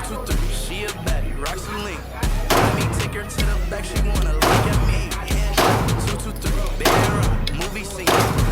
223, she a baddie, rocks a link. Let me take her to the back, she wanna look at me. Yeah, 223, big rock, movie scene.